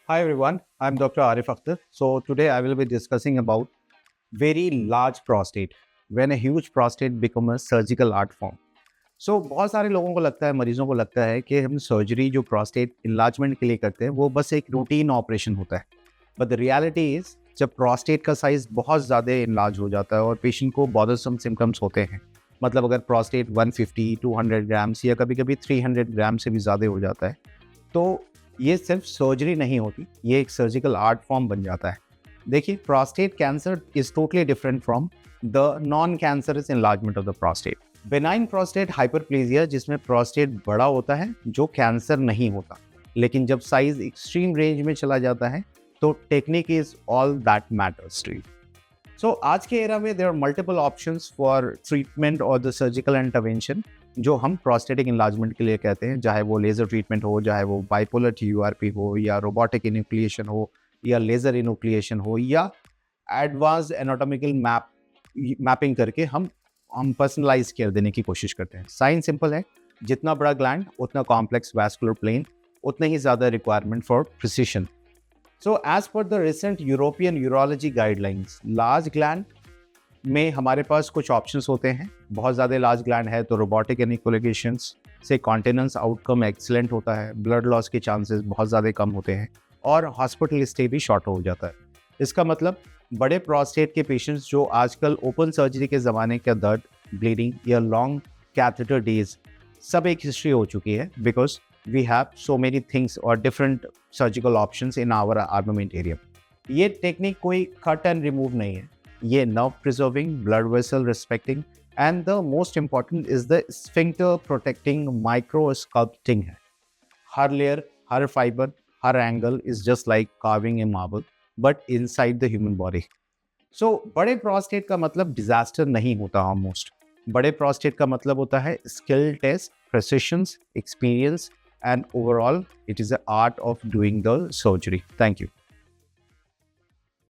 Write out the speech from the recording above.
Hi everyone, I'm Dr. Arif Akhtar. So today I will be discussing about very large prostate. When a huge prostate become a surgical art form. So बहुत सारे लोगों को लगता है, मरीजों को लगता है कि हम सर्जरी जो प्रोस्टेट इन्लार्जमेंट के लिए करते हैं वो बस एक रूटीन ऑपरेशन होता है. बट द रियलिटी इज जब प्रोस्टेट का साइज बहुत ज़्यादा इन्लार्ज हो जाता है और पेशेंट को बॉदरसम सिम्टम्स होते हैं, मतलब अगर प्रोस्टेट 150, 200 ग्राम्स या कभी कभी 300 ग्राम से भी ज़्यादा हो जाता है, तो ये सिर्फ सर्जरी नहीं होती, ये एक सर्जिकल आर्ट फॉर्म बन जाता है. देखिए, prostate cancer is totally different from the non cancerous enlargement of the prostate. Benign prostate hyperplasia, जिसमें प्रोस्टेट बड़ा होता है, जो कैंसर नहीं होता, लेकिन जब साइज एक्सट्रीम रेंज में चला जाता है तो technique is all that matters to you. So आज के एरा में there are multiple options for treatment और द सर्जिकल इंटरवेंशन जो हम प्रोस्टेटिक इन्लार्जमेंट के लिए कहते हैं, चाहे वो लेज़र ट्रीटमेंट हो, चाहे वो बाइपोलर TURP हो, या रोबोटिक इन्यूक्लिएशन हो, या लेज़र इन्यूक्लिएशन हो, या एडवांस एनाटॉमिकल मैपिंग करके हम पर्सनलाइज केयर देने की कोशिश करते हैं. साइंस सिंपल है, जितना बड़ा ग्लैंड उतना कॉम्प्लेक्स वैस्कुलर प्लेन, उतने ही ज़्यादा requirement for precision. So as per the recent European urology guidelines, large gland में हमारे पास कुछ ऑप्शंस होते हैं. बहुत ज़्यादा लार्ज ग्लैंड है तो रोबोटिक एनिकुलेशंस से कॉन्टेनेंस आउटकम एक्सीलेंट होता है, ब्लड लॉस के चांसेस बहुत ज़्यादा कम होते हैं और हॉस्पिटल स्टे भी शॉर्ट हो जाता है. इसका मतलब बड़े प्रोस्टेट के पेशेंट्स जो आजकल ओपन सर्जरी के ज़माने का दर्द, ब्लीडिंग या लॉन्ग कैथेटर डेज, सब एक हिस्ट्री हो चुकी है, because we have so many things और different surgical options in our armamentarium. ये टेक्निक कोई कट एंड रिमूव नहीं है, ये nerve preserving, blood vessel respecting and the most important is the sphincter protecting micro sculpting है. हर layer, हर fibre, हर angle is just like carving a marble but inside the human body. So बड़े prostate का मतलब disaster नहीं होता. Almost बड़े प्रोस्टेट का मतलब होता है skill test, precisions, experience and overall it is a art of doing the surgery. Thank you.